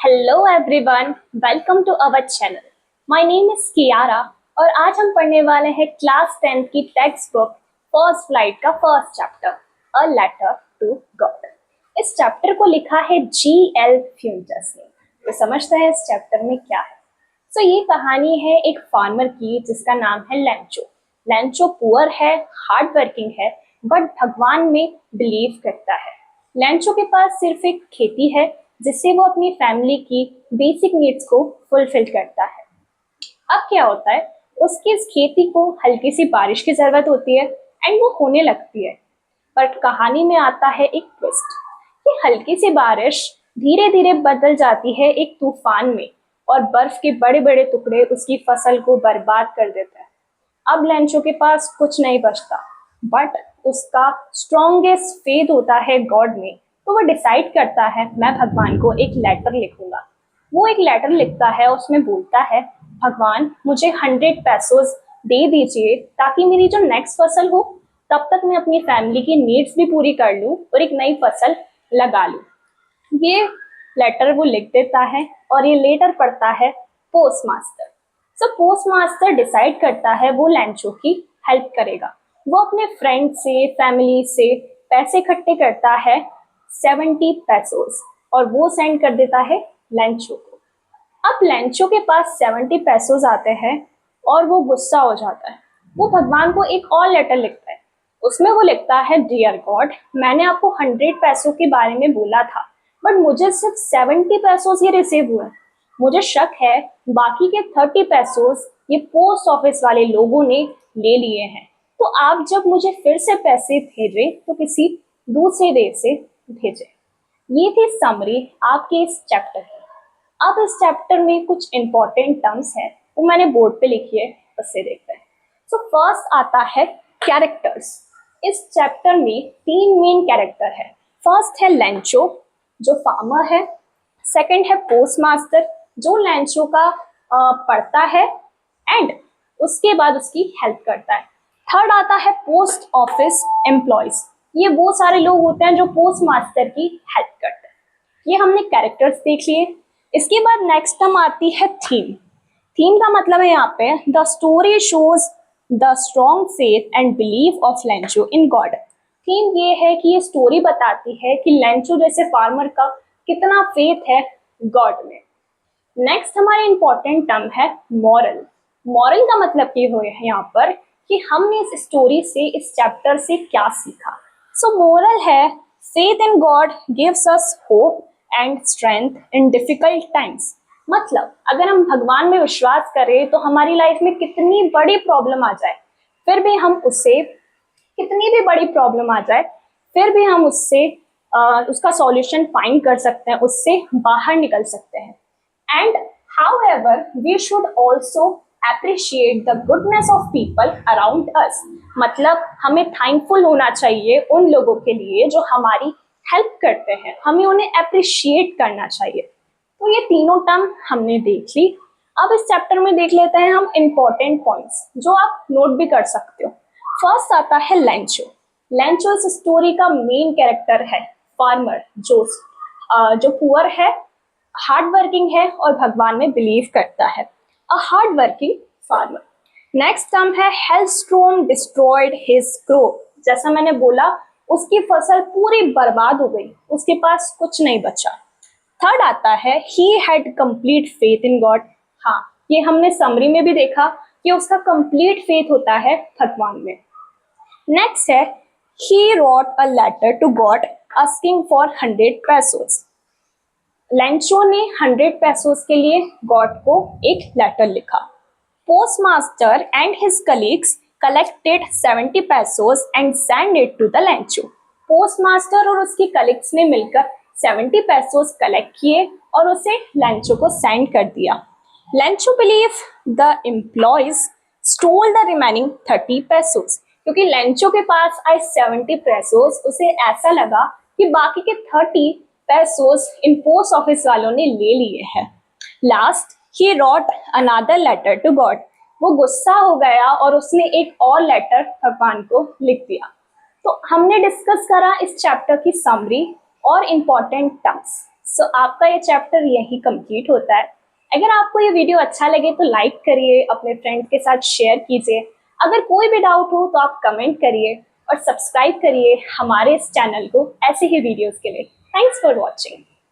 Hello everyone, welcome to our channel. My name is Kiara और आज हम पढ़ने वाले हैं क्लास 10 की टेक्स्ट बुक फर्स्ट फ्लाइट का first chapter, a letter to God. इस चैप्टर को लिखा है G.L. फ्यूंटस ने। तो समझते हैं इस चैप्टर में क्या है। ये कहानी है एक फार्मर की जिसका नाम है लैंचो। लैंचो पुअर है, हार्ड वर्किंग है, बट भगवान में बिलीव करता है। लैंचो के पास सिर्फ एक खेती है जिससे वो अपनी फैमिली की बेसिक नीड्स को फुलफिल करता है। अब क्या होता है, उसकी इस खेती को हल्की सी बारिश की जरूरत होती है एंड वो होने लगती है। पर कहानी में आता है एक ट्विस्ट कि हल्की सी बारिश धीरे धीरे बदल जाती है एक तूफान में और बर्फ के बड़े बड़े टुकड़े उसकी फसल को बर्बाद कर देते हैं। अब लैंचो के पास कुछ नहीं बचता, बट उसका स्ट्रॉन्गेस्ट फेथ होता है गॉड में। तो वो डिसाइड करता है मैं भगवान को एक लेटर लिखूंगा। वो एक लेटर लिखता है, उसमें बोलता है भगवान मुझे 100 पैसोस दे दीजिए ताकि मेरी जो नेक्स्ट फसल हो तब तक मैं अपनी फैमिली की नीड्स भी पूरी कर लूँ और एक नई फसल लगा लूँ। ये लेटर वो लिख देता है और ये लेटर पढ़ता है post master. Post master decide करता है वो लैंचो की हेल्प करेगा। वो अपने फ्रेंड से, फैमिली से पैसे इकट्ठे करता है 70 पैसोस और वो सेंड कर देता है लैंचो को। अब लैंचो के पास 70 पैसोस आते हैं और वो गुस्सा हो जाता है। वो भगवान को एक और लेटर लिखता है। उसमें वो लिखता है डियर गॉड, मैंने आपको 100 पैसों के बारे में बोला था, बट मुझे सिर्फ 70 पैसोस ही रिसीव हुए। मुझे शक है बाकी के 30 पैसोस ये पोस्ट ऑफिस वाले लोगों ने ले लिए हैं। तो आप जब मुझे फिर से पैसे भेजें तो किसी दूसरे वे से भेजें। ये थी समरी आपके इस चैप्टर की। अब इस चैप्टर में कुछ इंपॉर्टेंट टर्म्स है वो मैंने बोर्ड पे लिखी है, उससे देखते हैं। फर्स्ट आता है कैरेक्टर्स। इस चैप्टर में 3 मेन कैरेक्टर है। फर्स्ट है लैंचो जो फार्मर है। सेकंड है पोस्ट मास्टर जो लैंचो का पढ़ता है एंड उसके बाद उसकी हेल्प करता है। थर्ड आता है पोस्ट ऑफिस एम्प्लॉयज। ये वो सारे लोग होते हैं जो पोस्ट मास्टर की हेल्प करते हैं। ये हमने कैरेक्टर्स देख लिए। इसके बाद नेक्स्ट टर्म आती है थीम। थीम का मतलब है यहाँ पे the story shows the strong faith and believe of लैंचो in God. Theme ये है कि ये स्टोरी बताती है कि लैंचो जैसे फार्मर का कितना फेथ है गॉड में। नेक्स्ट हमारा इंपॉर्टेंट टर्म है मॉरल। मॉरल का मतलब ये हो है यहाँ पर कि हमने इस स्टोरी से, इस चैप्टर से क्या सीखा। मोरल है faith in God gives us hope and strength in difficult times. मतलब अगर हम भगवान में विश्वास करें तो हमारी लाइफ में कितनी बड़ी प्रॉब्लम आ जाए फिर भी हम उससे, कितनी भी बड़ी प्रॉब्लम आ जाए फिर भी हम उससे उसका सॉल्यूशन फाइंड कर सकते हैं, उससे बाहर निकल सकते हैं। And however, we should also appreciate the goodness of people around us. मतलब हमें थैंकफुल होना चाहिए उन लोगों के लिए जो हमारी हेल्प करते हैं, हमें उन्हें अप्रिशिएट करना चाहिए। तो ये तीनों टर्म हमने देख ली। अब इस चैप्टर में देख लेते हैं हम इंपॉर्टेंट पॉइंट्स जो आप नोट भी कर सकते हो। फर्स्ट आता है लैंचो। लैंचो इस स्टोरी का मेन कैरेक्टर है, फार्मर जो पुअर है, हार्ड वर्किंग है और भगवान में बिलीव करता है। A hard working farmer. Next term है हेलस्टॉर्म डिस्ट्रॉयड हिज क्रॉप। जैसा मैंने बोला उसकी फसल पूरी बर्बाद हो गई, उसके पास कुछ नहीं बचा। थर्ड आता है he had complete faith in God. हाँ, ये हमने समरी में भी देखा कि उसका कंप्लीट फेथ होता है भगवान में। नेक्स्ट है he wrote a letter to God asking for 100 pesos. Lencho ने 100 पैसोस के लिए गॉड को एक लेटर लिखा। Postmaster and his colleagues collected 70 pesos and send it to the Lencho. Postmaster और उसकी कलीग्स ने मिलकर 70 पैसोस कलेक्ट किए और उसे लैंचो को सेंड कर दिया। लैंचो believe the employees stole the remaining 30 पैसोस। क्योंकि लैंचो के पास आए 70 पैसोस, उसे ऐसा लगा कि बाकी के 30 पैसोस इन पोस्ट ऑफिस वालों ने ले लिए हैं। Last he wrote another letter to God. वो गुस्सा हो गया और उसने एक और लेटर भगवान को लिख दिया। तो हमने डिस्कस करा इस चैप्टर की समरी और इम्पोर्टेंट टर्म्स। सो आपका ये चैप्टर यही कंप्लीट होता है। अगर आपको ये वीडियो अच्छा लगे तो लाइक करिए, अपने फ्रेंड्स के साथ शेयर कीजिए। अगर कोई भी डाउट हो तो आप कमेंट करिए और सब्सक्राइब करिए हमारे इस चैनल को ऐसे ही वीडियोस के लिए। Thanks for watching.